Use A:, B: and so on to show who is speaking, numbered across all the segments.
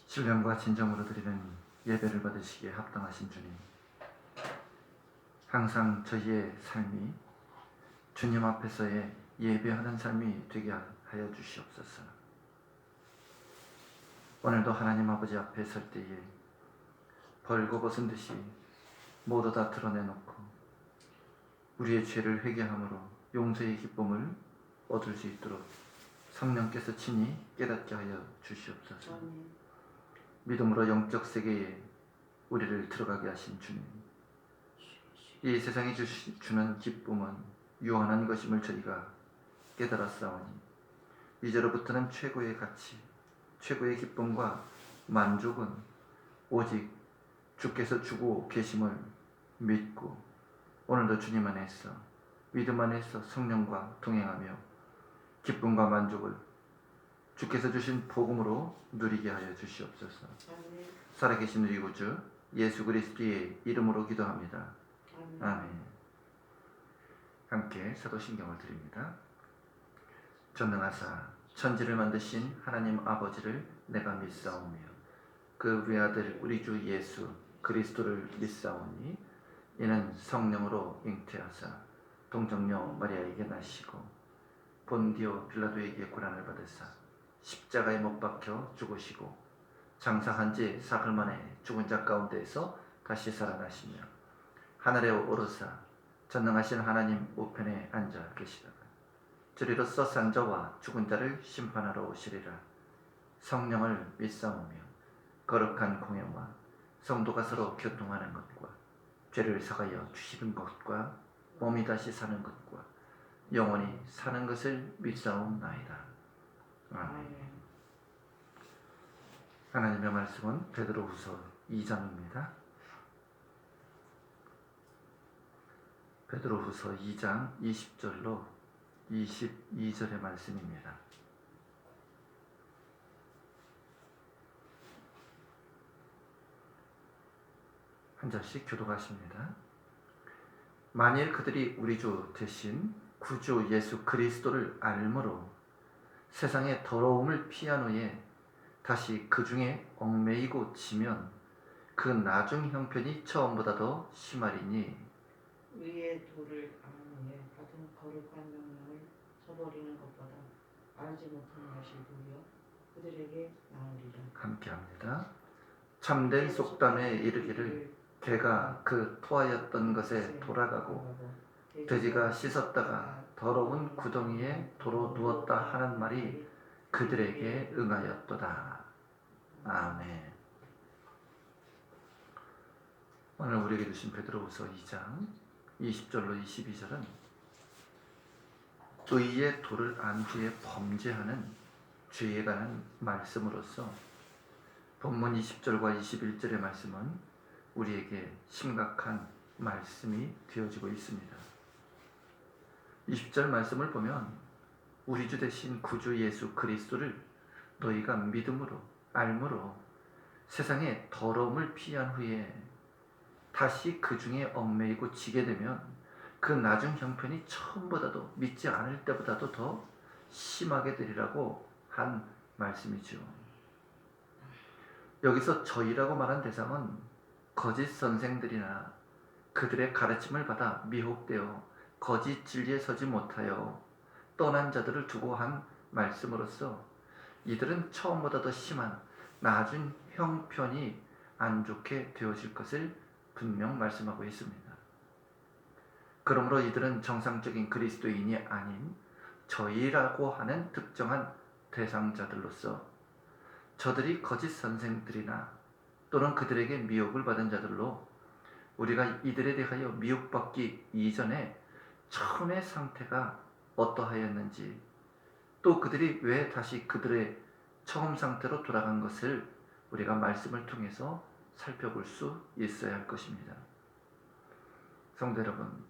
A: 신령과 진정으로 드리는 예배를 받으시기에 합당하신 주님, 항상 저희의 삶이 주님 앞에서의 예배하는 삶이 되게 하여 주시옵소서. 오늘도 하나님 아버지 앞에 설 때에 벌거벗은 듯이 모두 다 드러내놓고 우리의 죄를 회개함으로 용서의 기쁨을 얻을 수 있도록 성령께서 친히 깨닫게 하여 주시옵소서. 믿음으로 영적 세계에 우리를 들어가게 하신 주님, 이 세상이 주는 기쁨은 유한한 것임을 저희가 깨달았사오니 이제로부터는 최고의 가치, 최고의 기쁨과 만족은 오직 주께서 주고 계심을 믿고 오늘도 주님 안에서 믿음 안에서 성령과 동행하며 기쁨과 만족을 주께서 주신 복음으로 누리게 하여 주시옵소서. 살아계신 우리 구주 예수 그리스도의 이름으로 기도합니다. 아멘. 함께 사도신경을 드립니다. 전능하사 천지를 만드신 하나님 아버지를 내가 믿사오며 그 외아들 우리 주 예수 그리스도를 믿사오니 이는 성령으로 잉태하사 동정녀 마리아에게 나시고 본디오 빌라도에게 고난을 받으사 십자가에 못 박혀 죽으시고 장사한 지 사흘 만에 죽은 자 가운데에서 다시 살아나시며 하늘에 오르사 전능하신 하나님 우편에 앉아 계시다가 저리로서 산 자와 죽은 자를 심판하러 오시리라. 성령을 믿사오며 거룩한 공회와 성도가 서로 교통하는 것과 죄를 사하여 주시는 것과 몸이 다시 사는 것과 영원히 사는 것을 믿사옵나이다. 아멘. 하나님의 말씀은 베드로후서 2장입니다. 베드로후서 2장 20절로 22절의 말씀입니다. 한 절씩 교독하십니다. 만일 그들이 우리 주 대신 구주 예수 그리스도를 알므로 세상의 더러움을 피한 후에 다시 그 중에 얽매이고 지면 그 나중 형편이 처음보다 더 심하리니
B: 위의 도를 아는 후에 받은 거룩한 명령을 저버리는 것보다 알지 못하는 것이 도리어 그들에게 나으리라.
A: 함께합니다. 참된 속담에 이르기를 개가 그 토하였던 것에 돌아가고 돼지가 씻었다가 더러운 구덩이에 도로 누웠다 하는 말이 그들에게 응하였도다. 아멘. 오늘 우리에게 주신 베드로후서 2장 20절로 22절은 의의 도를 안 후에 범죄하는 죄에 관한 말씀으로서 본문 20절과 21절의 말씀은 우리에게 심각한 말씀이 되어지고 있습니다. 20절 말씀을 보면 우리 주 대신 구주 예수 그리스도를 너희가 믿음으로 알므로 세상의 더러움을 피한 후에 다시 그 중에 얽매이고 지게 되면 그 나중 형편이 처음보다도 믿지 않을 때보다도 더 심하게 되리라고 한 말씀이죠. 여기서 저희라고 말한 대상은 거짓 선생들이나 그들의 가르침을 받아 미혹되어 거짓 진리에 서지 못하여 떠난 자들을 두고 한 말씀으로서 이들은 처음보다 더 심한 나중 형편이 안 좋게 되어질 것을 분명 말씀하고 있습니다. 그러므로 이들은 정상적인 그리스도인이 아닌 저희라고 하는 특정한 대상자들로서 저들이 거짓 선생들이나 또는 그들에게 미혹을 받은 자들로 우리가 이들에 대하여 미혹받기 이전에 처음의 상태가 어떠하였는지 또 그들이 왜 다시 그들의 처음 상태로 돌아간 것을 우리가 말씀을 통해서 살펴볼 수 있어야 할 것입니다. 성도 여러분,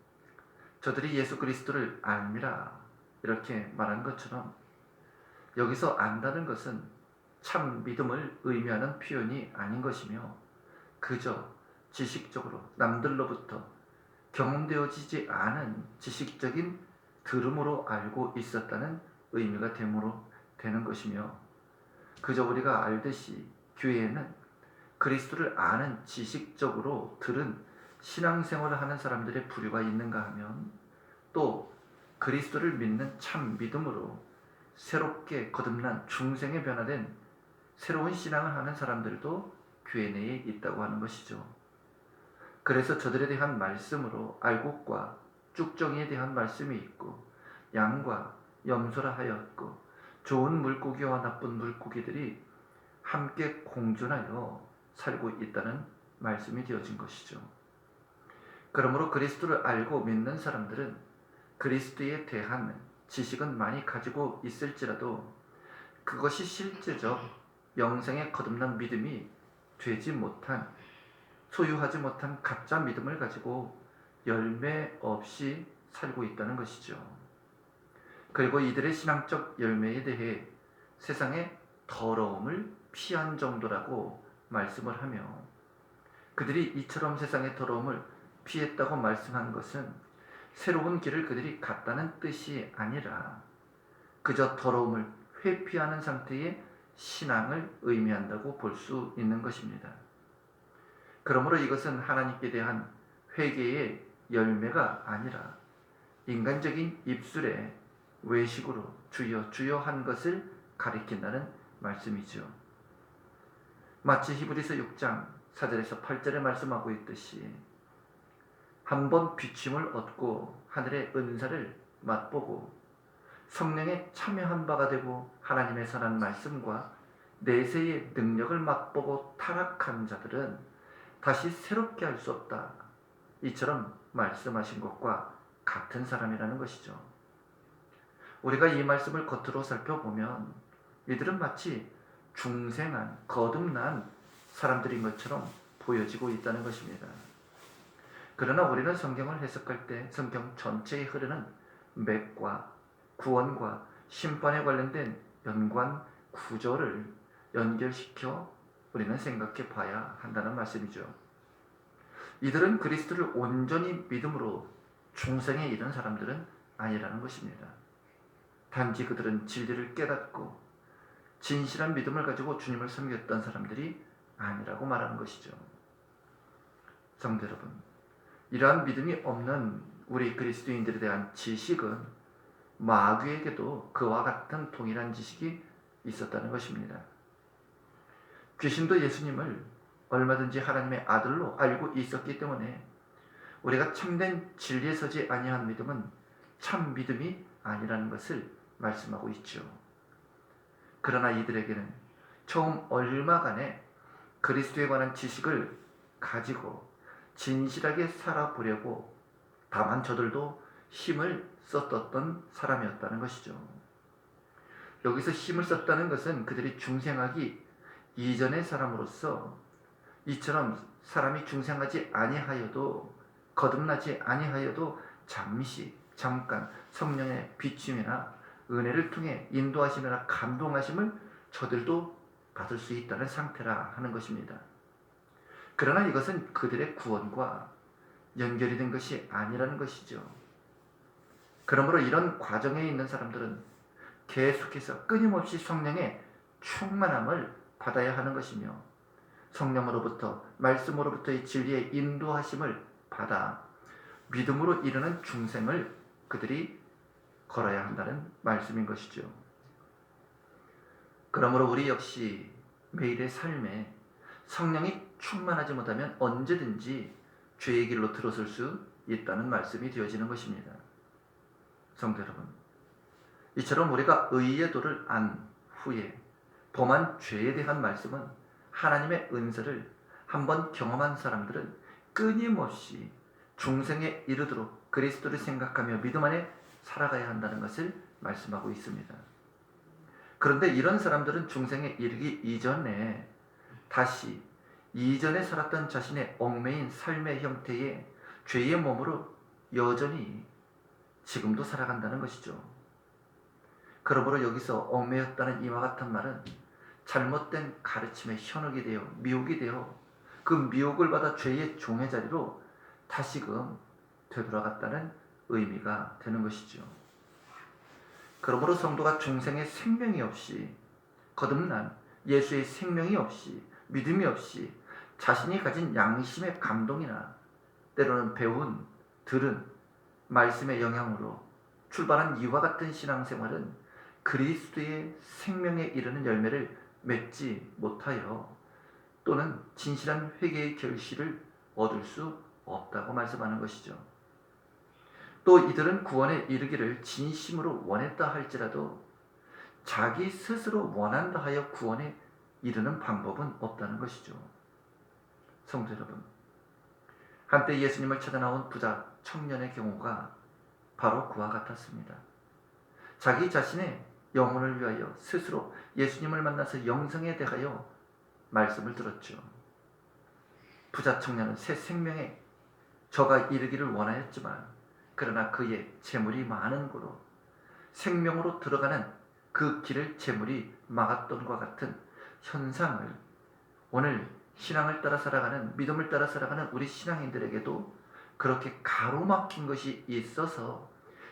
A: 저들이 예수 그리스도를 알미라 이렇게 말한 것처럼 여기서 안다는 것은 참 믿음을 의미하는 표현이 아닌 것이며 그저 지식적으로 남들로부터 경험되어지지 않은 지식적인 들음으로 알고 있었다는 의미가 되는 것이며 그저 우리가 알듯이 교회에는 그리스도를 아는 지식적으로 들은 신앙생활을 하는 사람들의 부류가 있는가 하면 또 그리스도를 믿는 참 믿음으로 새롭게 거듭난 중생에 변화된 새로운 신앙을 하는 사람들도 교회 내에 있다고 하는 것이죠. 그래서 저들에 대한 말씀으로 알곡과 쭉정이에 대한 말씀이 있고 양과 염소라 하였고 좋은 물고기와 나쁜 물고기들이 함께 공존하여 살고 있다는 말씀이 되어진 것이죠. 그러므로 그리스도를 알고 믿는 사람들은 그리스도에 대한 지식은 많이 가지고 있을지라도 그것이 실제적 영생에 거듭난 믿음이 되지 못한, 소유하지 못한 가짜 믿음을 가지고 열매 없이 살고 있다는 것이죠. 그리고 이들의 신앙적 열매에 대해 세상의 더러움을 피한 정도라고 말씀을 하며, 그들이 이처럼 세상의 더러움을 피했다고 말씀한 것은 새로운 길을 그들이 갔다는 뜻이 아니라 그저 더러움을 회피하는 상태의 신앙을 의미한다고 볼 수 있는 것입니다. 그러므로 이것은 하나님께 대한 회개의 열매가 아니라 인간적인 입술에 외식으로 주여 주여 한 것을 가리킨다는 말씀이죠. 마치 히브리서 6장 4절에서 8절에 말씀하고 있듯이 한번 비침을 얻고 하늘의 은사를 맛보고 성령에 참여한 바가 되고 하나님의 선한 말씀과 내세의 능력을 맛보고 타락한 자들은 다시 새롭게 할 수 없다. 이처럼 말씀하신 것과 같은 사람이라는 것이죠. 우리가 이 말씀을 겉으로 살펴보면 이들은 마치 중생한 거듭난 사람들인 것처럼 보여지고 있다는 것입니다. 그러나 우리는 성경을 해석할 때 성경 전체에 흐르는 맥과 구원과 심판에 관련된 연관 구조를 연결시켜 우리는 생각해 봐야 한다는 말씀이죠. 이들은 그리스도를 온전히 믿음으로 중생에 이른 사람들은 아니라는 것입니다. 단지 그들은 진리를 깨닫고 진실한 믿음을 가지고 주님을 섬겼던 사람들이 아니라고 말하는 것이죠. 성도 여러분, 이러한 믿음이 없는 우리 그리스도인들에 대한 지식은 마귀에게도 그와 같은 동일한 지식이 있었다는 것입니다. 귀신도 예수님을 얼마든지 하나님의 아들로 알고 있었기 때문에 우리가 참된 진리에 서지 아니한 믿음은 참 믿음이 아니라는 것을 말씀하고 있죠. 그러나 이들에게는 처음 얼마간의 그리스도에 관한 지식을 가지고 진실하게 살아보려고 다만 저들도 힘을 썼던 사람이었다는 것이죠. 여기서 힘을 썼다는 것은 그들이 중생하기 이전의 사람으로서 이처럼 사람이 중생하지 아니하여도 거듭나지 아니하여도 잠깐 성령의 비침이나 은혜를 통해 인도하심이나 감동하심을 저들도 받을 수 있다는 상태라 하는 것입니다. 그러나 이것은 그들의 구원과 연결이 된 것이 아니라는 것이죠. 그러므로 이런 과정에 있는 사람들은 계속해서 끊임없이 성령의 충만함을 받아야 하는 것이며 성령으로부터 말씀으로부터의 진리의 인도하심을 받아 믿음으로 이르는 중생을 그들이 걸어야 한다는 말씀인 것이죠. 그러므로 우리 역시 매일의 삶에 성령이 충만하지 못하면 언제든지 죄의 길로 들어설 수 있다는 말씀이 되어지는 것입니다. 성도 여러분, 이처럼 우리가 의의 도를 안 후에 범한 죄에 대한 말씀은 하나님의 은사를 한번 경험한 사람들은 끊임없이 중생에 이르도록 그리스도를 생각하며 믿음 안에 살아가야 한다는 것을 말씀하고 있습니다. 그런데 이런 사람들은 중생에 이르기 이전에 다시 이전에 살았던 자신의 얽매인 삶의 형태의 죄의 몸으로 여전히 지금도 살아간다는 것이죠. 그러므로 여기서 얽매였다는 이와 같은 말은 잘못된 가르침에 현혹이 되어 미혹이 되어 그 미혹을 받아 죄의 종의 자리로 다시금 되돌아갔다는 의미가 되는 것이죠. 그러므로 성도가 중생의 생명이 없이 거듭난 예수의 생명이 없이, 믿음이 없이 자신이 가진 양심의 감동이나 때로는 배운, 들은 말씀의 영향으로 출발한 이와 같은 신앙생활은 그리스도의 생명에 이르는 열매를 맺지 못하여 또는 진실한 회개의 결실을 얻을 수 없다고 말씀하는 것이죠. 또 이들은 구원에 이르기를 진심으로 원했다 할지라도 자기 스스로 원한다 하여 구원에 이르는 방법은 없다는 것이죠. 성도 여러분, 한때 예수님을 찾아 나온 부자 청년의 경우가 바로 그와 같았습니다. 자기 자신의 영혼을 위하여 스스로 예수님을 만나서 영생에 대하여 말씀을 들었죠. 부자 청년은 새 생명에 저가 이르기를 원하였지만 그러나 그의 재물이 많은 고로 생명으로 들어가는 그 길을 재물이 막았던 것과 같은 현상을 오늘 신앙을 따라 살아가는, 믿음을 따라 살아가는 우리 신앙인들에게도 그렇게 가로막힌 것이 있어서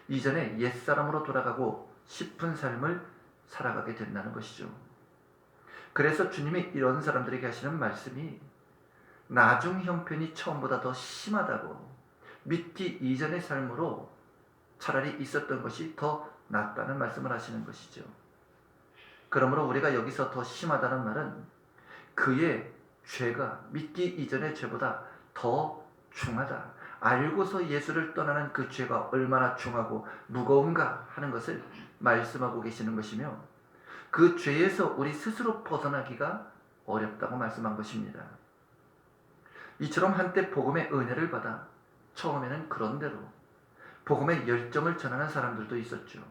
A: 이전에 옛사람으로 돌아가고 싶은 삶을 살아가게 된다는 것이죠. 그래서 주님이 이런 사람들에게 하시는 말씀이 나중 형편이 처음보다 더 심하다고, 믿기 이전의 삶으로 차라리 있었던 것이 더 낫다는 말씀을 하시는 것이죠. 그러므로 우리가 여기서 더 심하다는 말은 그의 죄가 믿기 이전의 죄보다 더 중하다, 알고서 예수를 떠나는 그 죄가 얼마나 중하고 무거운가 하는 것을 말씀하고 계시는 것이며, 그 죄에서 우리 스스로 벗어나기가 어렵다고 말씀한 것입니다. 이처럼 한때 복음의 은혜를 받아 처음에는 그런대로 복음의 열정을 전하는 사람들도 있었죠.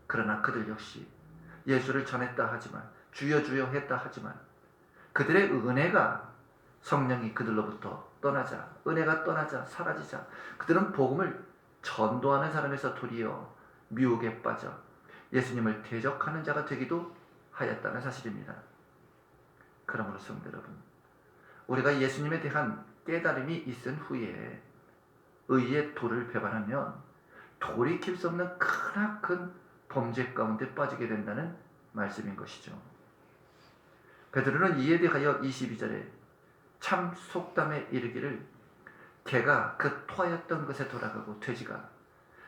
A: 그러나 그들 역시 예수를 전했다 하지만, 주여 주여 했다 하지만 그들의 은혜가, 성령이 그들로부터 떠나자, 은혜가 떠나자, 사라지자 그들은 복음을 전도하는 사람에서 도리어 미혹에 빠져 예수님을 대적하는 자가 되기도 하였다는 사실입니다. 그러므로 성도 여러분, 우리가 예수님에 대한 깨달음이 있은 후에 의의 도를 배반하면 돌이킬 수 없는 크나큰 범죄 가운데 빠지게 된다는 말씀인 것이죠. 베드로는 이에 대하여 22절에 참 속담에 이르기를 개가 그 토하였던 것에 돌아가고 돼지가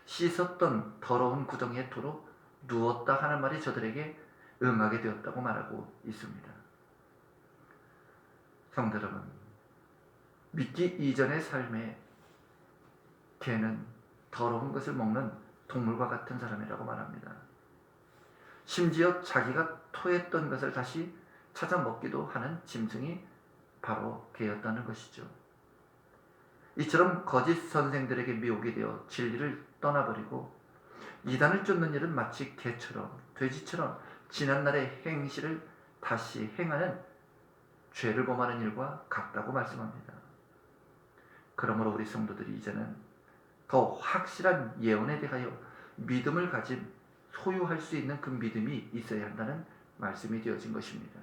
A: 씻었던 더러운 구덩이에 도로 누웠다 하는 말이 저들에게 응하게 되었다고 말하고 있습니다. 성도 여러분, 믿기 이전의 삶에 개는 더러운 것을 먹는 동물과 같은 사람이라고 말합니다. 심지어 자기가 토했던 것을 다시 찾아 먹기도 하는 짐승이 바로 개였다는 것이죠. 이처럼 거짓 선생들에게 미혹이 되어 진리를 떠나버리고 이단을 쫓는 일은 마치 개처럼, 돼지처럼 지난날의 행실을 다시 행하는, 죄를 범하는 일과 같다고 말씀합니다. 그러므로 우리 성도들이 이제는 더 확실한 예언에 대하여 믿음을 가진, 소유할 수 있는 그 믿음이 있어야 한다는 말씀이 되어진 것입니다.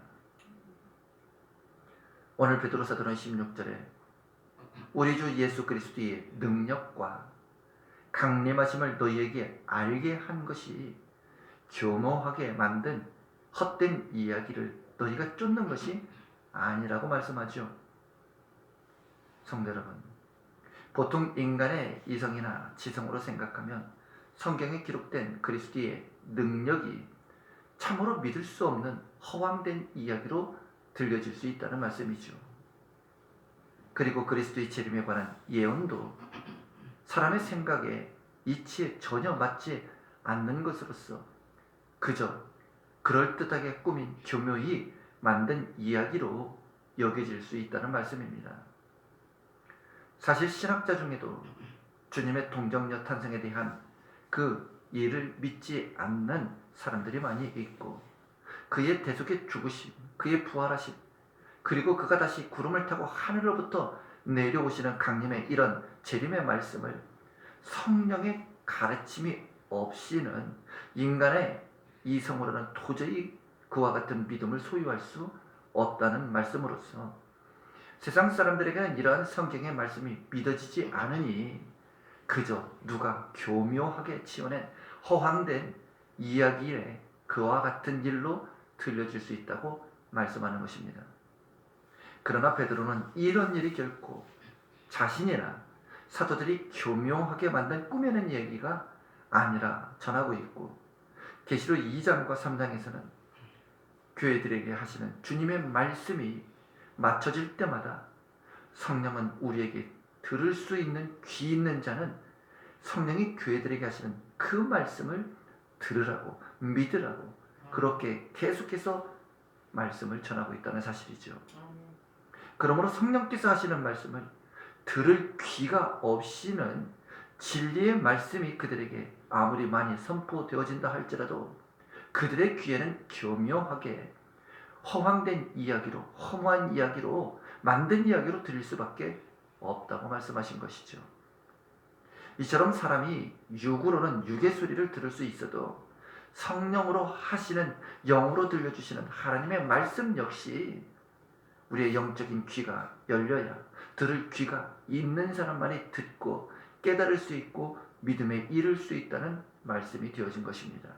A: 오늘 베드로 사도는 16절에 우리 주 예수 그리스도의 능력과 강림하심을 너희에게 알게 한 것이 교모하게 만든 헛된 이야기를 너희가 쫓는 것이 아니라고 말씀하죠. 성도 여러분, 보통 인간의 이성이나 지성으로 생각하면 성경에 기록된 그리스도의 능력이 참으로 믿을 수 없는 허황된 이야기로 들려질 수 있다는 말씀이죠. 그리고 그리스도의 재림에 관한 예언도 사람의 생각에, 이치에 전혀 맞지 않는 것으로서 그저 그럴듯하게 꾸민 교묘히 만든 이야기로 여겨질 수 있다는 말씀입니다. 사실 신학자 중에도 주님의 동정녀 탄생에 대한 그 예를 믿지 않는 사람들이 많이 있고, 그의 대속의 죽으심, 그의 부활하심, 그리고 그가 다시 구름을 타고 하늘로부터 내려오시는 강림의 이런 재림의 말씀을 성령의 가르침이 없이는 인간의 이성으로는 도저히 그와 같은 믿음을 소유할 수 없다는 말씀으로서 세상 사람들에게는 이러한 성경의 말씀이 믿어지지 않으니 그저 누가 교묘하게 지어낸 허황된 이야기에 그와 같은 일로 들려질 수 있다고 말씀하는 것입니다. 그러나 베드로는 이런 일이 결코 자신이나 사도들이 교묘하게 만든 꾸며낸 얘기가 아니라 전하고 있고, 계시록 2장과 3장에서는 교회들에게 하시는 주님의 말씀이 맞춰질 때마다 성령은 우리에게 들을 수 있는 귀 있는 자는 성령이 교회들에게 하시는 그 말씀을 들으라고, 믿으라고 그렇게 계속해서 말씀을 전하고 있다는 사실이죠. 그러므로 성령께서 하시는 말씀을 들을 귀가 없이는 진리의 말씀이 그들에게 아무리 많이 선포되어진다 할지라도 그들의 귀에는 교묘하게 허황된 이야기로, 허무한 이야기로, 만든 이야기로 들릴 수밖에 없다고 말씀하신 것이죠. 이처럼 사람이 육으로는 육의 소리를 들을 수 있어도 성령으로 하시는, 영으로 들려주시는 하나님의 말씀 역시 우리의 영적인 귀가 열려야 들을 귀가 있는 사람만이 듣고 깨달을 수 있고 믿음에 이를 수 있다는 말씀이 되어진 것입니다.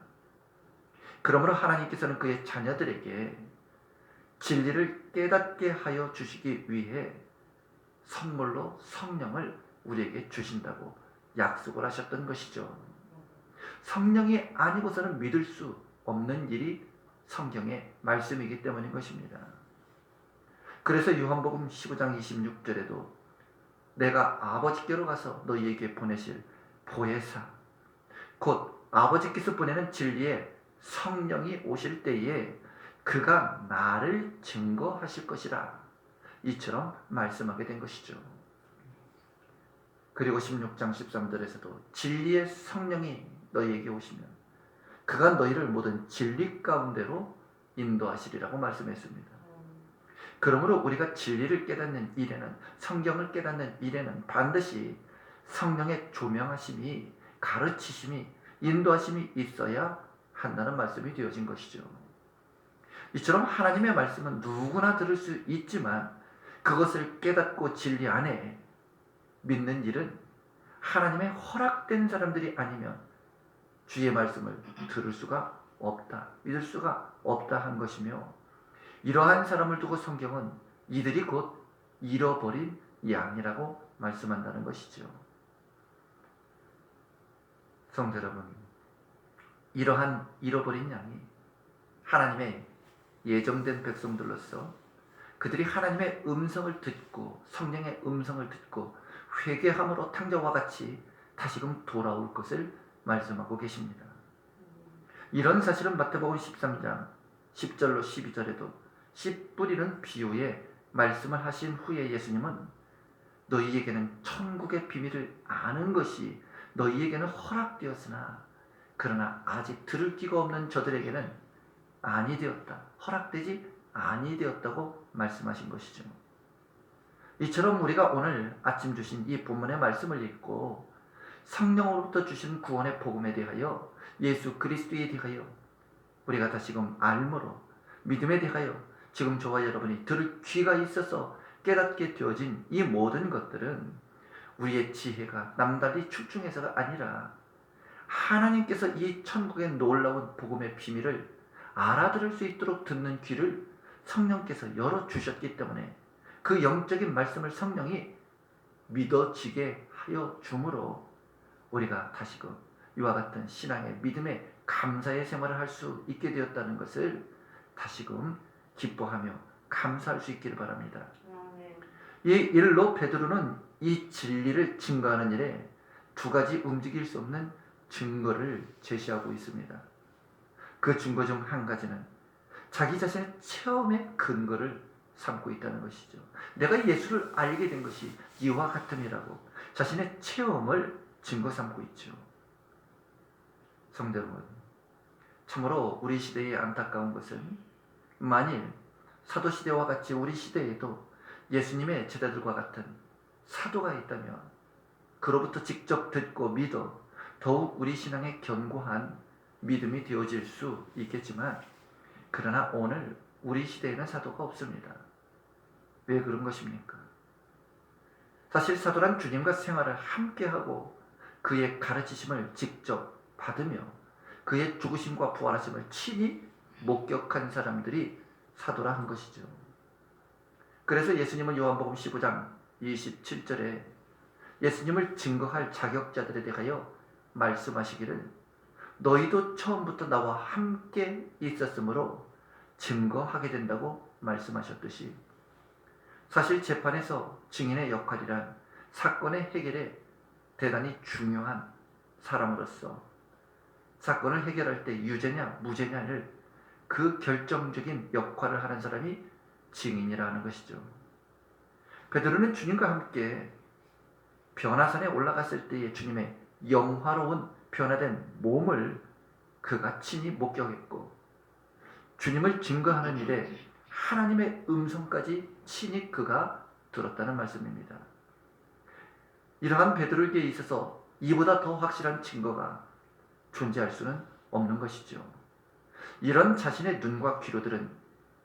A: 그러므로 하나님께서는 그의 자녀들에게 진리를 깨닫게 하여 주시기 위해 선물로 성령을 우리에게 주신다고 약속을 하셨던 것이죠. 성령이 아니고서는 믿을 수 없는 일이 성경의 말씀이기 때문인 것입니다. 그래서 요한복음 15장 26절에도 내가 아버지께로 가서 너희에게 보내실 보혜사, 곧 아버지께서 보내는 진리의 성령이 오실 때에 그가 나를 증거하실 것이라, 이처럼 말씀하게 된 것이죠. 그리고 16장 13절에서도 진리의 성령이 너희에게 오시면 그가 너희를 모든 진리 가운데로 인도하시리라고 말씀했습니다. 그러므로 우리가 진리를 깨닫는 일에는, 성경을 깨닫는 일에는 반드시 성령의 조명하심이, 가르치심이, 인도하심이 있어야 한다는 말씀이 되어진 것이죠. 이처럼 하나님의 말씀은 누구나 들을 수 있지만 그것을 깨닫고 진리 안에 믿는 일은 하나님의 허락된 사람들이 아니면 주의 말씀을 들을 수가 없다, 믿을 수가 없다 한 것이며, 이러한 사람을 두고 성경은 이들이 곧 잃어버린 양이라고 말씀한다는 것이죠. 성도 여러분, 이러한 잃어버린 양이 하나님의 예정된 백성들로서 그들이 하나님의 음성을 듣고 성령의 음성을 듣고 회개함으로 탕자와 같이 다시금 돌아올 것을 말씀하고 계십니다. 이런 사실은 마태복음 13장 10절로 12절에도 씨 뿌리는 비유에 말씀을 하신 후에 예수님은 너희에게는 천국의 비밀을 아는 것이 너희에게는 허락되었으나 그러나 아직 들을 귀가 없는 저들에게는 아니 되었다, 허락되지 아니 되었다고 말씀하신 것이죠. 이처럼 우리가 오늘 아침 주신 이 본문의 말씀을 읽고 성령으로부터 주신 구원의 복음에 대하여, 예수 그리스도에 대하여 우리가 다시금 알므로 믿음에 대하여 지금 저와 여러분이 들을 귀가 있어서 깨닫게 되어진 이 모든 것들은 우리의 지혜가 남달리 출중해서가 아니라 하나님께서 이 천국의 놀라운 복음의 비밀을 알아들을 수 있도록 듣는 귀를 성령께서 열어주셨기 때문에 그 영적인 말씀을 성령이 믿어지게 하여 주므로 우리가 다시금 이와 같은 신앙의 믿음의 감사의 생활을 할 수 있게 되었다는 것을 다시금 기뻐하며 감사할 수 있기를 바랍니다. 이 일로 베드로는 이 진리를 증거하는 일에 두 가지 움직일 수 없는 증거를 제시하고 있습니다. 그 증거 중 한 가지는 자기 자신의 체험의 근거를 삼고 있다는 것이죠. 내가 예수를 알게 된 것이 이와 같음이라고 자신의 체험을 증거 삼고 있죠. 성도 여러분, 참으로 우리 시대의 안타까운 것은 만일 사도시대와 같이 우리 시대에도 예수님의 제자들과 같은 사도가 있다면 그로부터 직접 듣고 믿어 더욱 우리 신앙의 견고한 믿음이 되어질 수 있겠지만, 그러나 오늘 우리 시대에는 사도가 없습니다. 왜 그런 것입니까? 사실 사도란 주님과 생활을 함께하고 그의 가르치심을 직접 받으며 그의 죽으심과 부활하심을 친히 목격한 사람들이 사도라 한 것이죠. 그래서 예수님은 요한복음 15장 27절에 예수님을 증거할 자격자들에 대하여 말씀하시기를 너희도 처음부터 나와 함께 있었으므로 증거하게 된다고 말씀하셨듯이 사실 재판에서 증인의 역할이란 사건의 해결에 대단히 중요한 사람으로서 사건을 해결할 때 유죄냐 무죄냐를 그 결정적인 역할을 하는 사람이 증인이라는 것이죠. 베드로는 주님과 함께 변화산에 올라갔을 때의 주님의 영화로운 변화된 몸을 그가 친히 목격했고 주님을 증거하는 일에 하나님의 음성까지 친히 그가 들었다는 말씀입니다. 이러한 베드로에게 있어서 이보다 더 확실한 증거가 존재할 수는 없는 것이죠. 이런 자신의 눈과 귀로 들은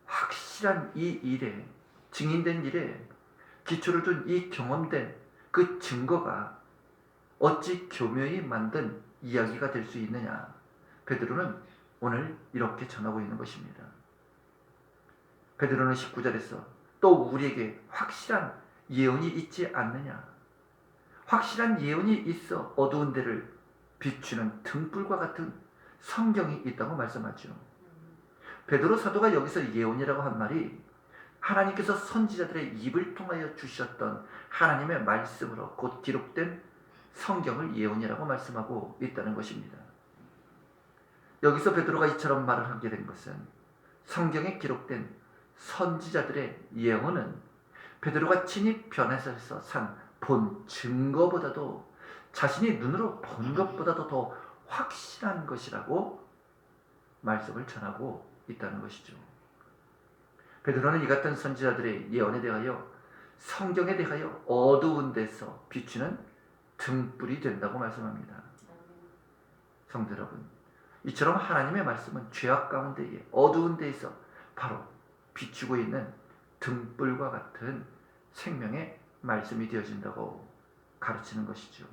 A: 확실한 이 일에 증인된 일에 기초를 둔 이 경험된 그 증거가 어찌 교묘히 만든 이야기가 될 수 있느냐. 베드로는 오늘 이렇게 전하고 있는 것입니다. 베드로는 19절에서 또 우리에게 확실한 예언이 있지 않느냐. 확실한 예언이 있어 어두운 데를 비추는 등불과 같은 성경이 있다고 말씀하죠. 베드로 사도가 여기서 예언이라고 한 말이 하나님께서 선지자들의 입을 통하여 주셨던 하나님의 말씀으로 곧 기록된 성경을 예언이라고 말씀하고 있다는 것입니다. 여기서 베드로가 이처럼 말을 하게 된 것은 성경에 기록된 선지자들의 예언은 베드로가 친히 변해서 산 본 증거보다도 자신이 눈으로 본 것보다도 더 확실한 것이라고 말씀을 전하고 있다는 것이죠. 베드로는 이 같은 선지자들의 예언에 대하여 성경에 대하여 어두운 데서 비추는 등불이 된다고 말씀합니다. 성도 여러분, 이처럼 하나님의 말씀은 죄악 가운데에 어두운 데에서 바로 비추고 있는 등불과 같은 생명의 말씀이 되어진다고 가르치는 것이죠.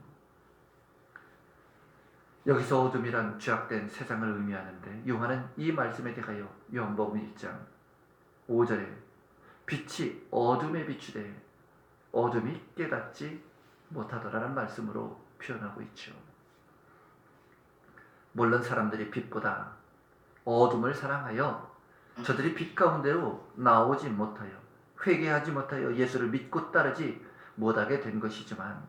A: 여기서 어둠이란 죄악된 세상을 의미하는데 요한은 이 말씀에 대하여 요한복음 1장 5절에 빛이 어둠에 비추되 어둠이 깨닫지 못하더라는 말씀으로 표현하고 있죠. 물론 사람들이 빛보다 어둠을 사랑하여 저들이 빛 가운데로 나오지 못하여 회개하지 못하여 예수를 믿고 따르지 못하게 된 것이지만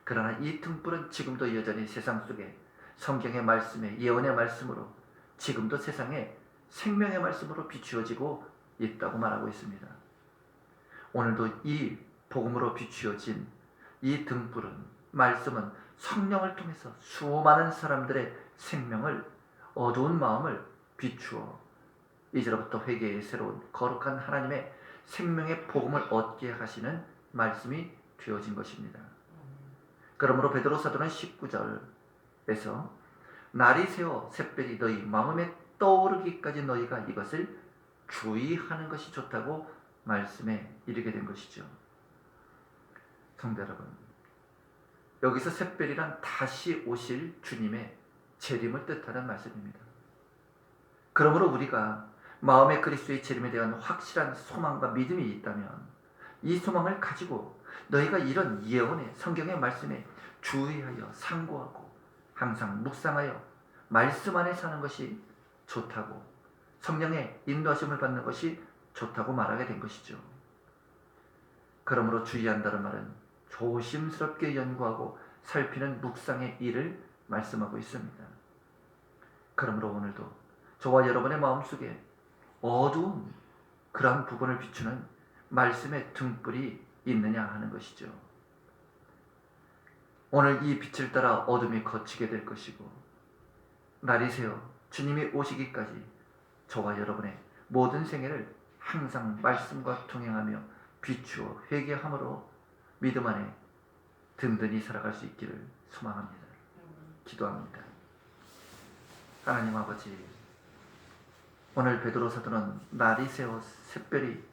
A: 그러나 이 등불은 지금도 여전히 세상 속에 성경의 말씀에 예언의 말씀으로 지금도 세상에 생명의 말씀으로 비추어지고 있다고 말하고 있습니다. 오늘도 이 복음으로 비추어진 이 등불은 말씀은 성령을 통해서 수많은 사람들의 생명을 어두운 마음을 비추어 이제로부터 회개의 새로운 거룩한 하나님의 생명의 복음을 얻게 하시는 말씀이 되어진 것입니다. 그러므로 베드로 사도는 19절에서 날이 새어 샛별이 너희 마음에 떠오르기까지 너희가 이것을 주의하는 것이 좋다고 말씀에 이르게 된 것이죠. 성도 여러분, 여기서 샛별이란 다시 오실 주님의 재림을 뜻하는 말씀입니다. 그러므로 우리가 마음의 그리스도의 재림에 대한 확실한 소망과 믿음이 있다면 이 소망을 가지고 너희가 이런 예언의 성경의 말씀에 주의하여 상고하고 항상 묵상하여 말씀 안에 사는 것이 좋다고 성령의 인도하심을 받는 것이 좋다고 말하게 된 것이죠. 그러므로 주의한다는 말은 조심스럽게 연구하고 살피는 묵상의 일을 말씀하고 있습니다. 그러므로 오늘도 저와 여러분의 마음속에 어두운 그러한 부분을 비추는 말씀의 등불이 있느냐 하는 것이죠. 오늘 이 빛을 따라 어둠이 걷히게 될 것이고 날이 새어 주님이 오시기까지 저와 여러분의 모든 생애를 항상 말씀과 동행하며 비추어 회개함으로 믿음 안에 든든히 살아갈 수 있기를 소망합니다. 기도합니다. 하나님 아버지, 오늘 베드로 사도는 날이 새어 샛별이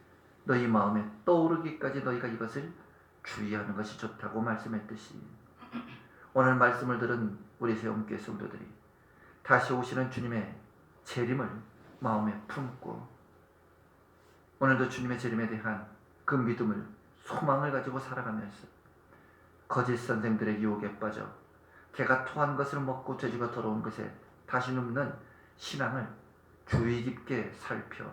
A: 너희 마음에 떠오르기까지 너희가 이것을 주의하는 것이 좋다고 말씀했듯이 오늘 말씀을 들은 우리 세움교회 성도들이 다시 오시는 주님의 재림을 마음에 품고 오늘도 주님의 재림에 대한 그 믿음을, 소망을 가지고 살아가면서 거짓 선생들의 유혹에 빠져 개가 토한 것을 먹고 돼지가 더러운 것에 다시 눕는 신앙을 주의 깊게 살펴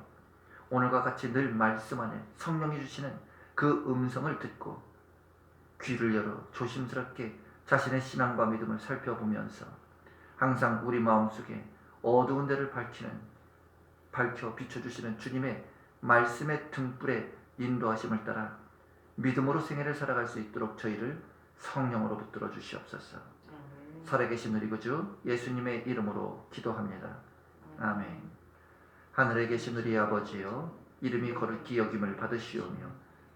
A: 오늘과 같이 늘 말씀 안에 성령이 주시는 그 음성을 듣고 귀를 열어 조심스럽게 자신의 신앙과 믿음을 살펴보면서 항상 우리 마음속에 어두운 데를 밝혀 비춰주시는 주님의 말씀의 등불에 인도하심을 따라 믿음으로 생애를 살아갈 수 있도록 저희를 성령으로 붙들어 주시옵소서. 살아계신 우리 구주 예수님의 이름으로 기도합니다. 아멘. 하늘에 계신 우리 아버지여, 이름이 거룩히 여김을 받으시오며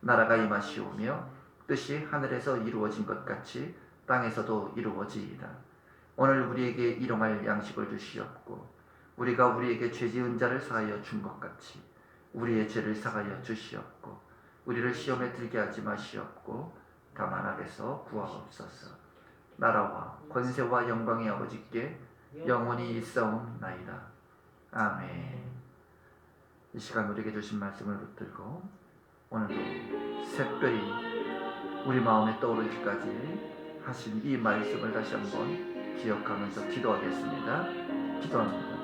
A: 나라가 임하시오며 뜻이 하늘에서 이루어진 것 같이 땅에서도 이루어지이다. 오늘 우리에게 일용할 양식을 주시옵고 우리가 우리에게 죄 지은 자를 사하여 준 것 같이 우리의 죄를 사하여 주시옵고 우리를 시험에 들게 하지 마시옵고 다만 악에서 구하옵소서. 나라와 권세와 영광의 아버지께 영원히 있사옵나이다. 아멘. 이 시간 우리에게 주신 말씀을 붙들고 오늘도 새별이 우리 마음에 떠오르기까지 하신 이 말씀을 다시 한번 기억하면서 기도하겠습니다. 기도합니다.